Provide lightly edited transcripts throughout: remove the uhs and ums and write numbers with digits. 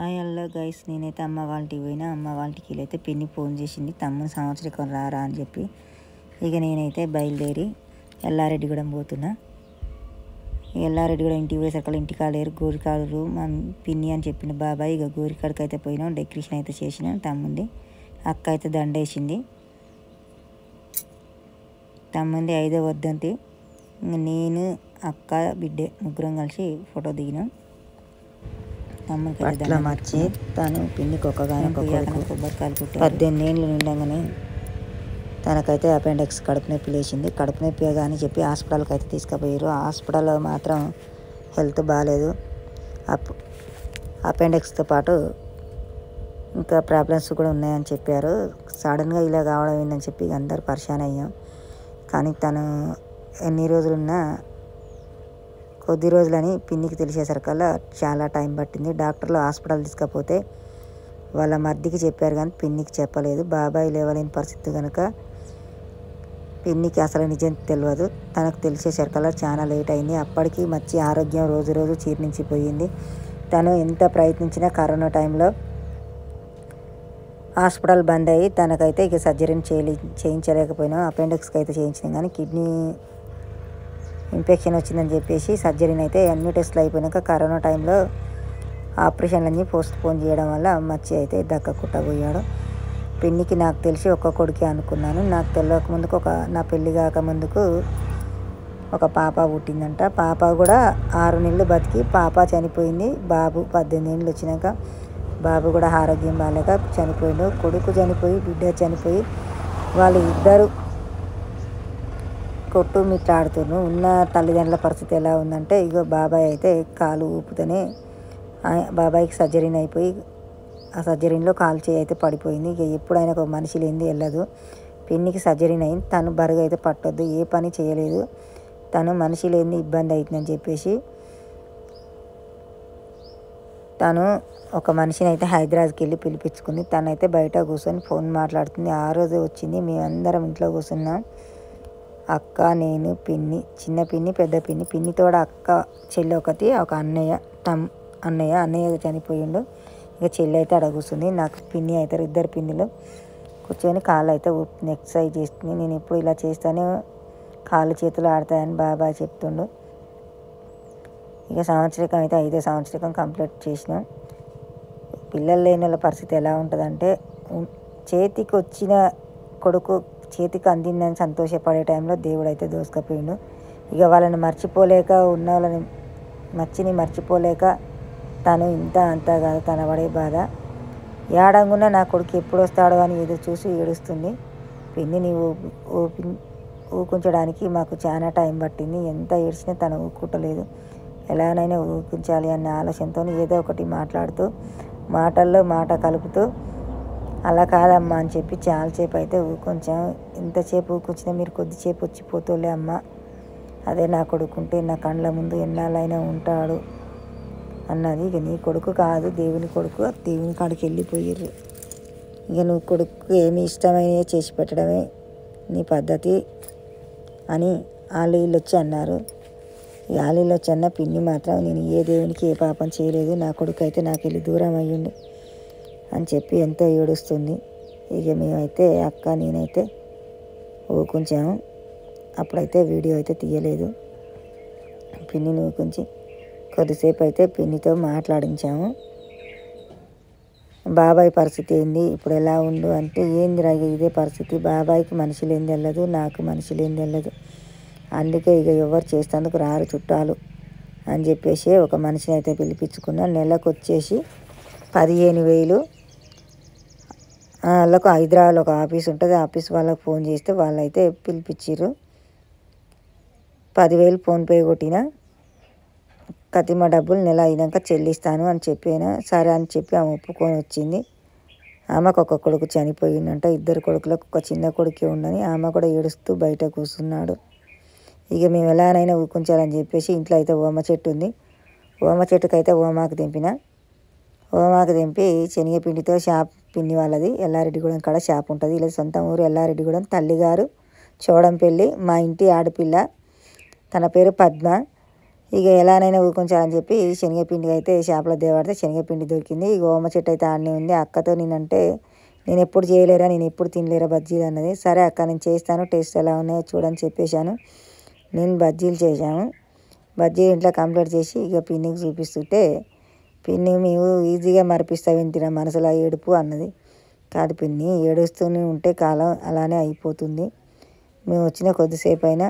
Hello guys, నేనైతే అమ్మ వాళ్ళ ఇంటికి పోయినా. అమ్మ వాళ్ళ ఇంటికి అయితే పిన్ని ఫోన్ చేసింది, తమ్ముని సంవత్సరం రారా అని చెప్పి. ఇక నేనైతే బయలుదేరి ఎల్లారెడ్డిగూడెం పోతున్నా. ఎల్లారెడ్డిగూడెం ఇంటికి పోయేసరికి ఇంటికి లేరు, గోరికాడు మా పిన్ని అని చెప్పిన బాబాయ్. ఇక గోరికాడికి అయితే పోయినాం, డెకరేషన్ అయితే చేసినాం. తమ్ముంది అక్క అయితే దండేసింది. తమ్ముంది 5వ వర్ధంతి. నేను అక్క బిడ్డే ముగ్గురం కలిసి ఫోటో దిగినాం. అట్లా మర్చి తను పిన్నికి ఒక్కగానే కొబ్బరికాయలు కొట్టి 18 ఏళ్ళు నిండగానే తనకైతే అపెండిక్స్ కడుపు నొప్పి లేచింది. కడుపు నొప్పి కానీ చెప్పి హాస్పిటల్కి అయితే తీసుకుపోయారు. హాస్పిటల్లో మాత్రం హెల్త్ బాగాలేదు. అపెండిక్స్తో పాటు ఇంకా ప్రాబ్లమ్స్ కూడా ఉన్నాయని చెప్పారు. సడన్గా ఇలా కావడం ఏందని చెప్పి అందరు పరిశాన్ అయ్యాం. కానీ తను ఎన్ని రోజులున్నా కొద్ది రోజులని పిన్నికి తెలిసేసరికల్లా చాలా టైం పట్టింది. డాక్టర్లు హాస్పిటల్ తీసుకపోతే వాళ్ళ మర్దికి చెప్పారు కానీ పిన్నికి చెప్పలేదు. బాబాయ్ లేవలేని పరిస్థితి కనుక పిన్నికి అసలు నిజం తెలియదు. తనకు తెలిసేసరికల్లా చాలా లేట్ అయింది. అప్పటికి మంచి ఆరోగ్యం రోజు రోజు క్షీణించిపోయింది. తను ఎంత ప్రయత్నించినా కరోనా టైంలో హాస్పిటల్ బంద్ అయ్యి తనకైతే ఇక సర్జరీని చేయించలేకపోయినాం. అపెండిక్స్కి అయితే చేయించినాం కానీ కిడ్నీ ఇన్ఫెక్షన్ వచ్చిందని చెప్పేసి సర్జరీని అయితే అన్ని టెస్టులు అయిపోయినాక కరోనా టైంలో ఆపరేషన్లన్నీ పోస్ట్పోన్ చేయడం వల్ల మచ్చి అయితే దక్కకుట్టబోయాడు. పిన్నికి నాకు తెలిసి ఒక్క కొడుకే అనుకున్నాను. నాకు తెలియక ముందుకు నా పెళ్ళి కాక ముందుకు ఒక పాప పుట్టిందంట. పాప కూడా 6 నెలలు బతికి పాప చనిపోయింది. బాబు 18 ఏళ్ళు వచ్చినాక బాబు కూడా ఆరోగ్యం బాగాలేక చనిపోయిండు. కొడుకు చనిపోయి బిడ్డ చనిపోయి వాళ్ళు ఇద్దరు కొట్టుమిట్టాడుతున్నారు. ఉన్న తల్లిదండ్రుల పరిస్థితి ఎలా ఉందంటే ఇగో బాబాయ్ అయితే కాలు ఊపుతూనే బాబాయ్కి సర్జరీని అయిపోయి ఆ సర్జరీలో కాలు చేయి అయితే పడిపోయింది. ఇక ఎప్పుడైనా ఒక మనిషి లేనిది వెళ్ళదు. పిన్నికి సర్జరీని అయింది. తను బరుగు అయితే పట్టొద్దు, ఏ పని చేయలేదు. తను మనిషి లేనిది ఇబ్బంది అవుతుందని చెప్పేసి తను ఒక మనిషిని అయితే హైదరాబాద్కి వెళ్ళి పిలిపించుకుంది. తనైతే బయట కూర్చొని ఫోన్ మాట్లాడుతుంది. ఆ రోజే వచ్చింది. మేమందరం ఇంట్లో కూర్చున్నాం. అక్క, నేను, పిన్ని, చిన్న పిన్ని, పెద్ద పిన్ని, పిన్నితోడ అక్క చెల్లి ఒకటి, ఒక అన్నయ్య చనిపోయిండు. ఇక చెల్లి అయితే అక్కడ కూర్చుంది. నాకు పిన్ని అవుతారు, 2 పిన్నులు కూర్చొని కాళ్ళు అయితే ఎక్సర్సైజ్ చేస్తుంది. నేను ఎప్పుడు ఇలా చేస్తానే కాళ్ళు చేతులు ఆడతాయని బాబాయ్ చెప్తుండు. ఇక సంవత్సరికం అయితే 5వ సంవత్సరికం కంప్లీట్ చేసినాం. పిల్లలు లేని వాళ్ళ పరిస్థితి ఎలా ఉంటుందంటే చేతికి వచ్చిన కొడుకు చేతికి అందిందని సంతోషపడే టైంలో దేవుడు అయితే దోసుకపోయిండు. ఇక వాళ్ళని మర్చిపోలేక ఉన్న వాళ్ళని మచ్చిని మర్చిపోలేక తను ఇంత అంతా కాదు తన పడే బాధ. ఏడంగున్నా నా కొడుకు ఎప్పుడు వస్తాడో అని ఎదురు చూసి ఏడుస్తుంది. పిన్నిని ఊకుంచడానికి మాకు చాలా టైం పట్టింది. ఎంత ఏడ్చినా తను ఊకుంటలేదు. ఎలానైనా ఊకుంచాలి అనే ఆలోచనతో ఏదో ఒకటి మాట్లాడుతూ మాటల్లో మాట కలుపుతూ అలా కాదమ్మా అని చెప్పి చాలాసేపు అయితే ఊకొంచాం. ఎంతసేపు ఊకొచ్చినా మీరు కొద్దిసేపు వచ్చిపోతోలే అమ్మ, అదే నా కొడుకుంటే నా కళ్ళ ముందు ఎన్నాళ్ళైనా ఉంటాడు అన్నది. ఇక నీ కొడుకు కాదు, దేవుని కొడుకు, దేవుని కాడికి వెళ్ళిపోయారు. ఇక నువ్వు కొడుకు ఏమి ఇష్టమైనవి చేసి పెట్టడమే నీ పద్ధతి అని వాళ్ళు వీళ్ళు వచ్చి అన్నారు. ఈ వాళ్ళు వచ్చి అన్న పిన్ని మాత్రం నేను ఏ దేవునికి ఏ పాపం చేయలేదు, నా కొడుకు అయితే నాకు వెళ్ళి దూరం అయ్యిండు అని చెప్పి ఎంతో ఏడుస్తుంది. ఇక మేమైతే అక్క నేనైతే ఊకుంచాము. అప్పుడైతే వీడియో అయితే తీయలేదు. పిన్నిని ఊకుంచి కొద్దిసేపు అయితే పిన్నితో మాట్లాడించాము. బాబాయ్ పరిస్థితి ఏంది ఇప్పుడు ఎలా ఉండు అంటే ఏందిరా ఇదే పరిస్థితి, బాబాయ్కి మనిషి లేనిది వెళ్ళదు, నాకు మనిషి లేనిది వెళ్ళదు. అందుకే ఇక ఎవరు చేసేందుకు రారు చుట్టాలు అని చెప్పేసి ఒక మనిషిని అయితే పిలిపించుకున్నా. నెలకు వచ్చేసి 15,000. వాళ్ళకు హైదరాబాద్లో ఒక ఆఫీస్ ఉంటుంది, ఆఫీస్ వాళ్ళకి ఫోన్ చేస్తే వాళ్ళైతే పిలిపించారు. 10,000 ఫోన్పే కొట్టిన కతిమ డబ్బులు నెల అయినాక చెల్లిస్తాను అని చెప్పిన. సరే అని చెప్పి ఆమె ఒప్పుకొని వచ్చింది. ఆమెకు ఒక కొడుకు చనిపోయిందంట. 2 కొడుకులకు ఒక చిన్న కొడుకే ఉండని ఆమె కూడా ఏడుస్తూ బయట కూర్చున్నాడు. ఇక మేము ఎలానైనా ఊకుంచాలని చెప్పేసి ఇంట్లో అయితే ఓమ చెట్టు ఉంది. ఓమ చెట్టుకైతే ఓమాకు దింపి శనగపిండితో షాప్ పిన్ని వాళ్ళది ఎల్లారెడ్డిగూడెం కాడ షాప్ ఉంటుంది. ఇలా సొంత ఊరు ఎల్లారెడ్డిగూడెం. తల్లిగారు చోడంపల్లి. మా ఇంటి ఆడపిల్ల తన పేరు పద్మ. ఇక ఎలానైనా ఊరుకుంచాలని చెప్పి శనగపిండి అయితే షాప్లో దేవాడితే శనగపిండి దొరికింది. ఇక ఓమ చెట్టు అయితే ఆడనే ఉంది. అక్కతో నేనంటే నేను ఎప్పుడు చేయలేరా, నేను ఎప్పుడు తినలేరా బజ్జీలు అన్నది. సరే అక్క నేను చేస్తాను, టేస్ట్ ఎలా ఉన్నాయో చూడని చెప్పేశాను. నేను బజ్జీలు చేశాను. బజ్జీలు ఇంట్లో కంప్లీట్ చేసి ఇక పిన్నికి చూపిస్తుంటే పిన్ని మేము ఈజీగా మరిపిస్తావు ఏంటిరా మనసులో ఏడుపు అన్నది. కాదు పిన్ని, ఏడుస్తూనే ఉంటే కాలం అలానే అయిపోతుంది. మేము వచ్చిన కొద్దిసేపు అయినా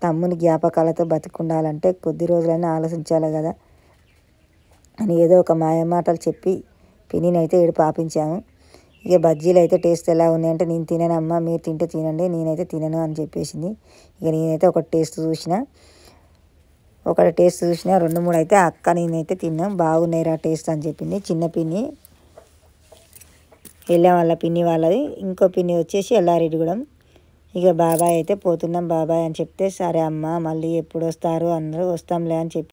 తమ్ముని జ్ఞాపకాలతో బతికుండాలంటే కొద్ది రోజులైనా ఆలోచించాలి కదా అని ఏదో ఒక మాయమాటలు చెప్పి పిన్నిని అయితే ఏడుపు ఆపించాము. ఇక బజ్జీలు అయితే టేస్ట్ ఎలా ఉన్నాయంటే నేను తిననమ్మా, మీరు తింటే తినండి, నేనైతే తినను అని చెప్పేసింది. ఇక నేనైతే ఒక టేస్ట్ చూసిన 2-3 అయితే అక్క నేనైతే తిన్నాం, బాగున్నాయిరా టేస్ట్ అని చెప్పింది. చిన్న పిన్ని వెళ్ళాం వాళ్ళ పిన్ని వాళ్ళది, ఇంకో పిన్ని వచ్చేసి ఎల్లారెడ్డిగూడెం. ఇక బాబాయ్ అయితే పోతున్నాం బాబాయ్ అని చెప్తే సరే అమ్మ మళ్ళీ ఎప్పుడు వస్తారు అందరూ వస్తాంలే అని చెప్పి